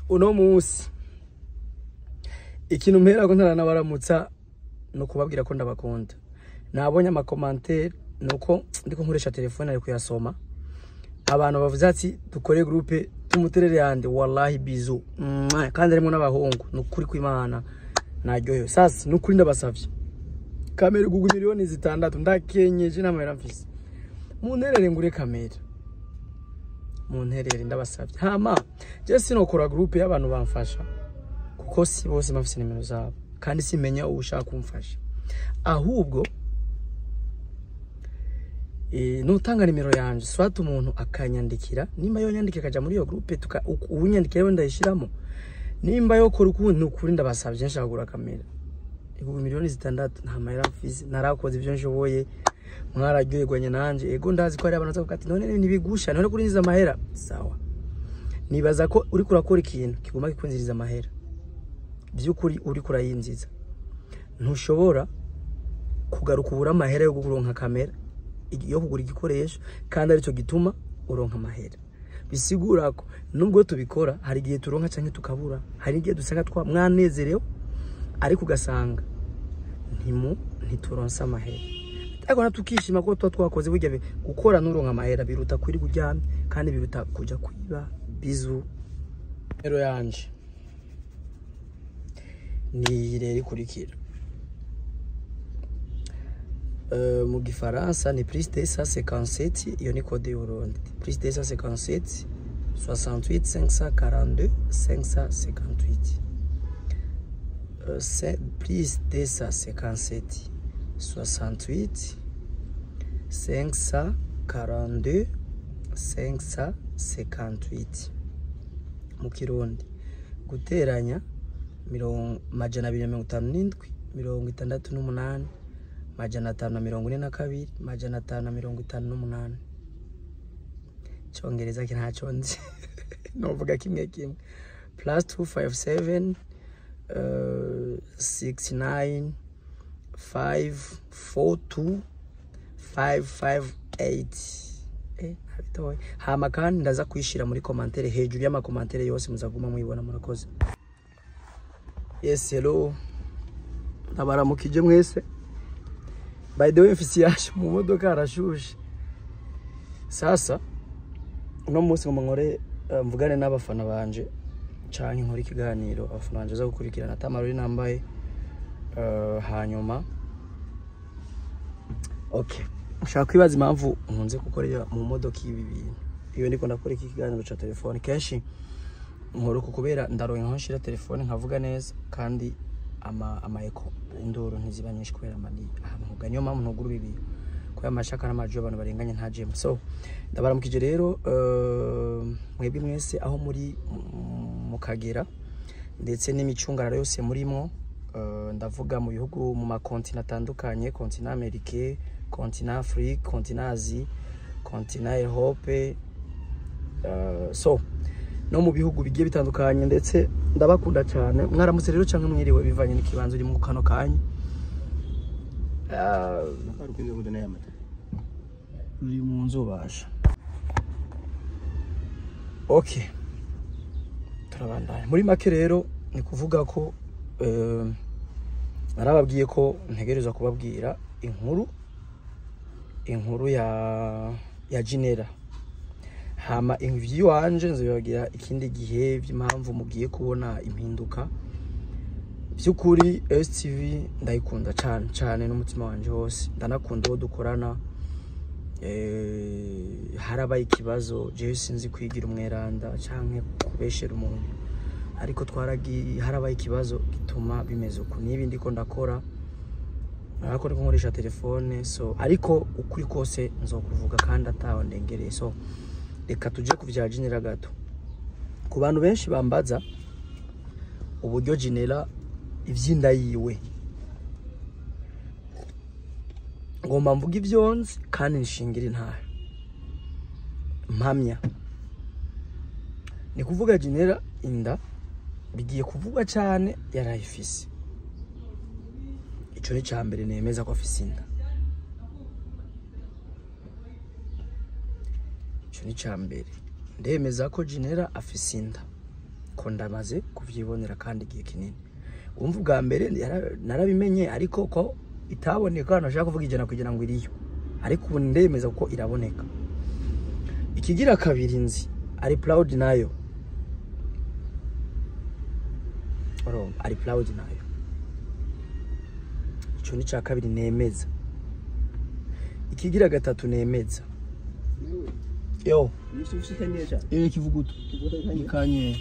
uno munsi ikintu mpera ko ntara nabaramutsa no kubabwira ko ndabakunda. Nabonye ama commentaire nuko ndiko nkoresha telefone ari kuyasoma. Abantu bavuze ati dukore groupe tumuterere yande wallahi bizu. Kandi arimo n'abahungu nukuri kw'Imana naryoyo. Sasa nukuri ndabasavye. Kamera gugu miliyoni 6 ndakenyeje n'amahera mfise. Munterere ngure kamera. Munterere ndabasavye. Hama je sinokora groupe y'abantu bamfasha. Kuko si bose mafise nimero zabo kandi simenya ushaka kumfasha. Ahubwo nutanga nimero yanje swata umuntu akanyandikira nimba yo nyandike kaja muri iyo groupe ubunyandikire wenda yishiramo nimba yo kora ukuntu ukuri ndabasavye nshaka gura kamera igugu miliyoni 6 nta mahera mfise narakoze ivyo nshoboye mwararyoherwanye nanje ego ndazi ko ari abantu bavuga ati none nibigusha none kurinziza amahera sawa nibaza ko uri kurakora ikintu kiguma kikunziriza amahera byukuri uri kurayinziza ntushobora kugaruka ubura amahera yo kuronka kamera yo kugura igikoresho kandi ari cyo gituma uronka amahera bisigura ko nubwo tubikora hari gihe turonka canke tukabura hari gihe dusanga twa mwanezerewe ariko ugasanga ntituronsa amahera ariko natukishima ko twakoze burya gukora nuronka amahera biruta kuri kuryamye kandi biruta kuja kwiba bizu rero yanje ni rero ikurikira mu gifaransa ni plus 257 iyo ni code y'Uburundi plus 257 68 542 558 c'est plus 257 68 542 558 mu Kirundi guteranya 257 68 542 558 Cyongereza ki ntaco nzi novuga kimwe plus 257 69 542 558 habitoye hama kandi ndaza kwishira muri commentaire hejuru y'ama commentaire yose muzaguma muyibona murakoze. Yes, hello nabaramukije mwese. By the way mfisi yaje mu modoka arashushe. Sasa uno munsi ngo nkore mvugane n'abafana banje canke nkore ikiganiro abafana banje zo gukurikirana tamaruri nambaye hanyuma okay ushaka kwibaza impamvu nkunze gukorera mu modoka ibi bintu iyo ndiko ndakora iki kiganiro cha telefone kenshi nkoro kubera ndaronka aho nshira telefone nkavuga neza kandi ama echo indoro ntizibanyishe kubera mani ahantu huganyo mpamvu ntuguru bibi ko amashaka n'amajo abantu barenganye nta gym. So ndabaramukije rero mwebwe mwese aho muri mukagera ndetse n'imicungararo yose murimo ndavuga mu bihugu mu makontinent atandukanye kontinent Amerique kontinent Afrique kontinent Asie kontinent Europe so no mu bihugu bigiye bitandukanye ndetse ndabakunda cyane mwaramutse rero canke mwiriwe bivanye n'ikibanzo uri mu kano kanya uri mu nzu basha. Okay turabandanya muri make rero ni kuvuga ko narababwiye ko ntegereza kubabwira inkuru ya Jinera hama inview wanje nzoyagira ikindi gihe by'impamvu mugiye kubona impinduka byukuri. STV ndayikunda cyane n'umutima wanje hose ndanakunda wo dukorana harabaye ikibazo je sinzi kwigira umweranda canke kubeshera umuntu ariko harabaye ikibazo gituma bimeze uko nibi ndiko ndakora ariko nkoresha telefone so ariko ukuri kose nzokuvuga kandi ataho ndengereye. So reka tuje kuvya Jinera gato ku bantu benshi bambaza uburyo Jinera ivyinda yiwe ngomba mvuga ivyonzi kandi nishingira intahe mpamya ni kuvuga Jinera inda bigiye kuvuga cyane yarayifise ico ni cyambere nemeza ko afise inda ico ni cyambere ndemeza ko Jinera afise inda ko ndamaze kuvyibonera kandi igihe kinini. Umva bwa mbere narabimenye ariko ko itaboneka nashaka kuvuga ijana kugira ngo iriyo, ariko ubu ndemeza ko iraboneka. Ikigira kabiri nzi ari proud nayo, ari proud nayo, ico ni ca kabiri nemeza. Ikigira gatatu nemeza yo kivuguto ikanye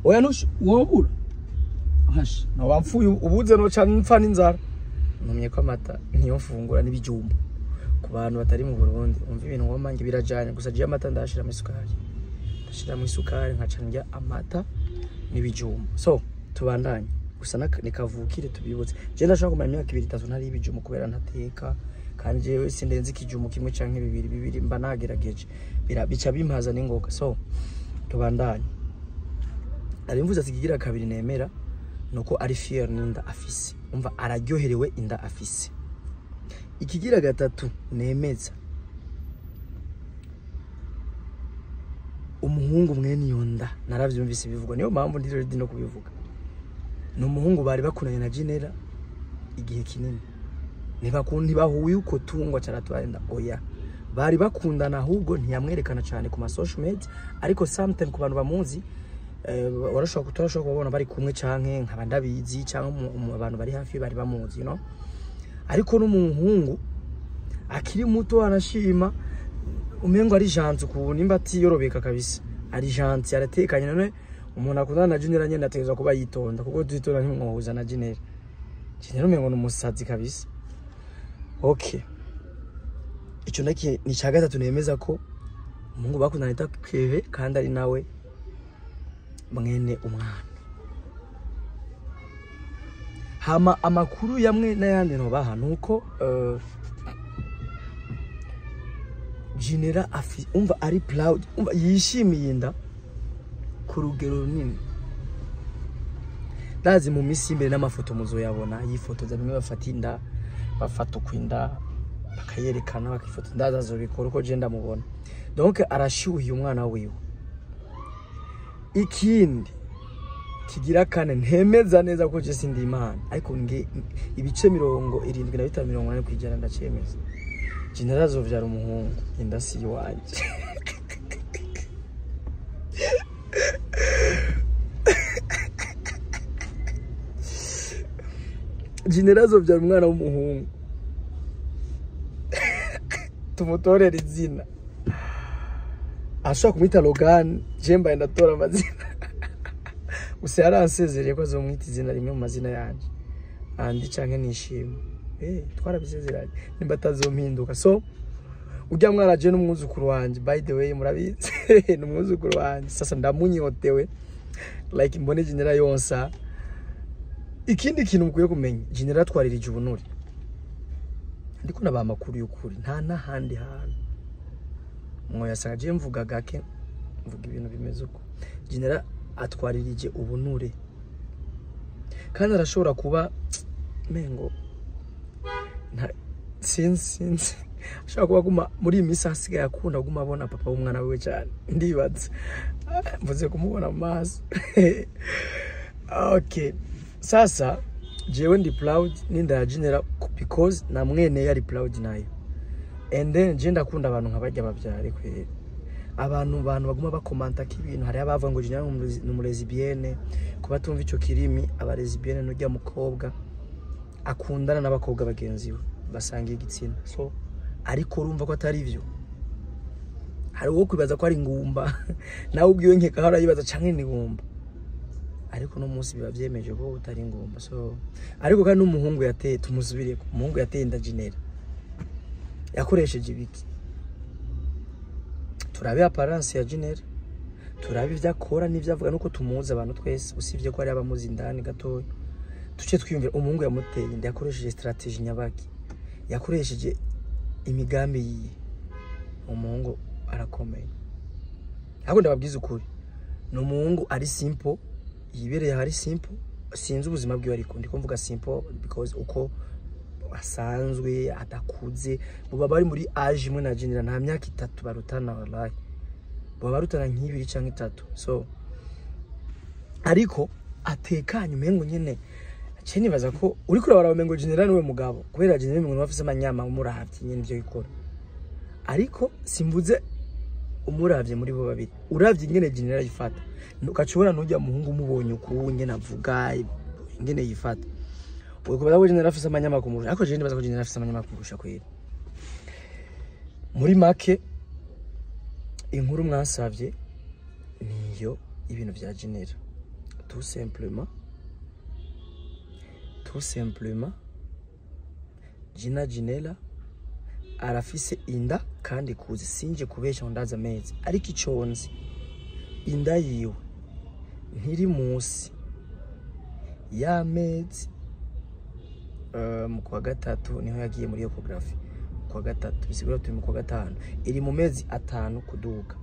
oya no wobura hash na wamfuye ubuze no cyane mfa n'inzara numye ko amata niyo mfungura n'ibijumba ku bantu batari mu Burundi. Umva ibintu ngomange birajanye gusa je amata ndashira mu isukari nkaca ndya amata n'ibijumba. So tubandanye gusa nikavukire tubibutse je ndashaka kumenya imyaka 2-3 ntari ibijumba kubera ntateka kandi jewe sindenze ikijumu kimwe canke bibiri mba nagerageje bica bimpaza n'ingoga. So tubandanye ari mvuze asigira kabiri nemera nuko ari fier n'inda afise, umva araryoherewe inda afise. Ikigira gatatu nemeza umuhungu mwene yonda naravyumvise bivugwa, niyo mpamvu ndi ready no kubivuga. No umuhungu bari bakunanye na Jinera igihe kinini, nibakundi bahuye uko tungwa cyaratwarenda oya, bari bakundana ahubwo ntiyamwerekana cyane ku ma social media, ariko sometimes ku bantu bamuzi warashobora kutarashobora kubona bari kumwe canke nk'abandabizi cyangwa abantu bari hafi bari bamuzi, you know. Ariko n'umuhungu akiri muto anashima umengo ari jantu ku nimba atiyorobeka kabisa, ari jantu aratekanye. None umuntu akundana na Jinera nyene ategeza kuba yitonda kuko dutora ntimwohuza na Jinera umengo n'umusazi kabisa. Okay, ico naki ni ca gatatu nemeza ko umuhungu bakundana ita Keve kandi ari nawe mwene umwana. Hama amakuru yamwe n'ayandi no baha nuko Jinera umva ari proud, umva yishimiye inda ku rugero runini. Ndazi mu misi imbere n'amafoto muzoyabona yifotoza bimwe bafata inda bafata ukwinda bakayerekana bakifoto ndaza zo bikora uko je ndamubona. Donc arashyuhiye umwana wiwe. Ikindi kigira kane ntemeza neza ko je sindi Imana, ariko nge ibice 75-80 kwijana ndacemeza Jinera azovyara umuhungu inda si wanje. Jinera azovyara umwana w'umuhungu tumutorera izina ashaka kumwita Logan, jemba ndatora amazina gusa yaransezereye ko azomwita izina rimwe mu mazina yanje andi canke nishima twarabisezeranye nimba atazompinduka. So ujya mwana je n'umwuzukuru wanje, by the way murabizi n'umwuzukuru wanje. Sasa ndamunyotewe like mbone Jinera yonsa. Ikindi kintu mukwiye kumenya, Jinera twaririje ubunuri ndiko naba makuru y'ukuri nta nahandi hantu mwoya sanga je mvuga gake mvuga ibintu bimeze uko. Jinera atwaririje ubunure kandi arashobora kuba mengo nta sinzi ashobora kuba guma muri imisi hasigaye akunda guma abona papa w'umwana wiwe cyane, ndibaza mvuze kumubona mu maso. Okay, sasa jewe ndi proud n'inda ya Jinera because na mwene yari proud nayo. And then je ndakunda abantu nk'abajya babyare kwere abantu baguma bakomanta k'ibintu. Hari abavuga ngo Jinera n'umulesbienne kuba tumva ico kirimi. Abalesbienne n'ujya mukobwa akundana n'abakobwa bagenzi we basangiye igitsina. So ariko urumva ko atari ivyo, hari uwo kwibaza ko ari ngumba nawe ubwiwe nkeka harayibaza canke ni ngumba, ariko no munsi biba byemeje ko utari ngumba. So ariko kandi n'umuhungu yateye tumusubire ko umuhungu yateye inda Jinera yakoresheje ibiki. Turabe apparence ya Jinera, turabe ivyo akora n'ivyo avuga nuko tumuza abantu twese, usivye ko ari abamuzi indani gatoya. Tuce twiyumvira umuhungu yamuteye inda yakoresheje strategy nyabaki, yakoresheje imigambi yiye. Umuhungu arakomeye, ahubwo ndababwiza ukuri n'umuhungu ari simple, yibereye hari simple. Sinzi ubuzima bwiwe ariko ndiko mvuga simple because uko asanzwe adakuze buba bari muri age imwe na Jinera nta myaka 3 barutana wallahi, buba barutana nk'ibiri canke 3. So ariko atekanye umengo nyene cyane baza ko uri kurabara umengo general we mugabo kubera general umuntu afise amanyama umuravye nyene byo ikora ariko simvuze umuravye muri bo babiri uravye ingene general yifata ukacubona nujya muhungu mubonye uko nyene avuga ingene yifata ukubaza ko general afise amanyama kumurusha ariko je baza ko general afise amanyama kumurusha kwera muri make inkuru mwasavye niyo ibintu vya general tout simplement Gina Ginella arafise inda kandi kuzi sinje kubesha ndaza amezi ariko iconzi inda yiwe ntiri musi y'amezi mu kwa gatatu niho yagiye muri ecography kwa gatatu bisigura turi mu kwa gatanu iri mu mezi 5 kuduga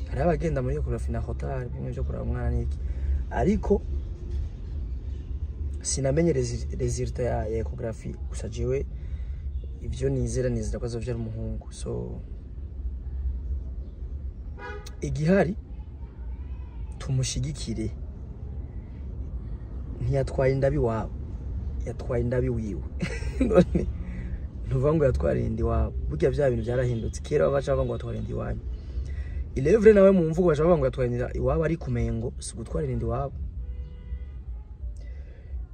hari abagenda muri ecography na hotel bimwe byo kuraba umwana niki ariko sinamenye resulta ya ecography gusa jewe ivyo nizera ko azovyara umuhungu so igihari tumushigikire ntiyatwaye indabi wabo yatwaye indabi wiwe none ntuvango yatwaye indi wabo burya bya bintu byarahindutse kera babaca ngo yatwaye indi wanyu Ilevre nawe mu mvugo bashaka ngo yatwaye iwabo ari kumengo si gutwara indi wabo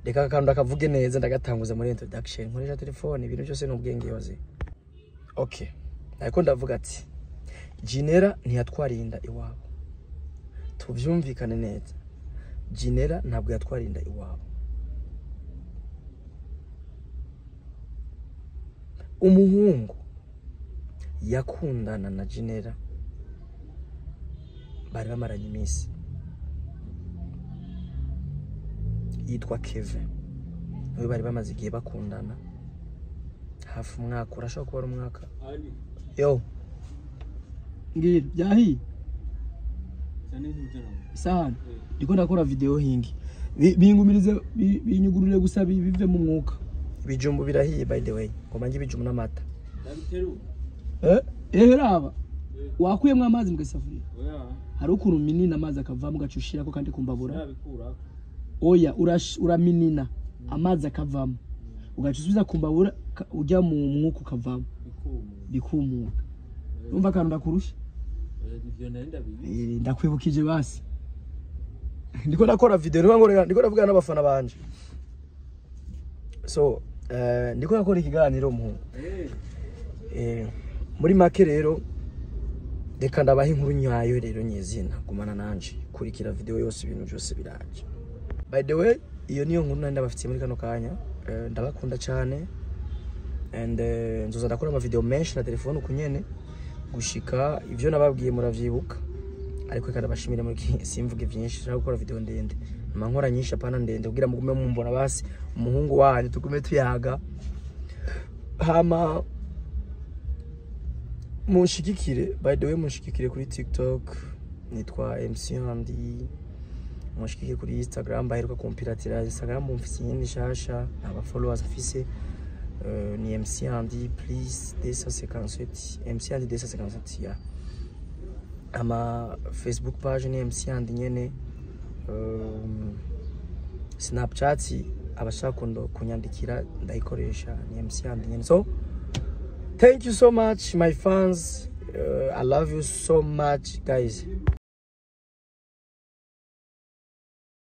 reka kandi akavuge neza ndagatanguza muri introduction nkoresha telefone ibintu byose n'ubwenge yoze okay ariko ndavuga ati Ginella ntiyatwarinda iwabo tuvyumvikane neza Ginella ntabwo yatwarinda iwabo umuhungu yakundana na Ginella bari bamaranye iminsi yitwa Kevin we bari bamaze igihe bakundana hafi umwaka urashaka kuba umwaka yo ngira byahi sana ndiko ndakora video hingi bingumirize binyugurure gusa bive mu mwuka bijumbu birahiye by the way ngoma ngi bijumbu n'amata raba wakuyemwe amazi mugasafuriya hari ukuntu minina amazi akavamo gacushira ko kandi kumbabura oya uraminina amazi akavamo ugacusubiza kumbabura ujya mu mwuka ukavamo bikumuka umva kandi ndakurusha ndakwibukije basi ndiko nakora video ndiko navuga n'abafana banje so ndiko nakora ikiganiro mu muri make rero reka ndabaha inkuru nyayo rero nyezina gumana nanje kurikira video yose ibintu byose biraje by the way iyo niyo nkuru nandi abafitiye muri kano kanya ndabakunda cyane and nzoza ndakora ama video menshi na telefone ukunyene gushika ivyo nababwiye muravyibuka ariko kandi bashimire muri simvuge byinshi cyangwa gukora video ndende mankora nyinshi apana ndende kugira mugume mumbona basi umuhungu wanyu tugume tuyaga hama munshigikire by the way munshigikire kuri TikTok nitwa MC Andy munshigikire kuri Instagram baheruka kumpiratira Instagram mufise nyine shasha aba followers afise ni MC Andy please 257 MC Andy 257 ya ama Facebook page ni MC Andy nyene Snapchat abashaka kunyandikira ndayikoresha ni MC Andy nyene so thank you so much my fans I love you so much guys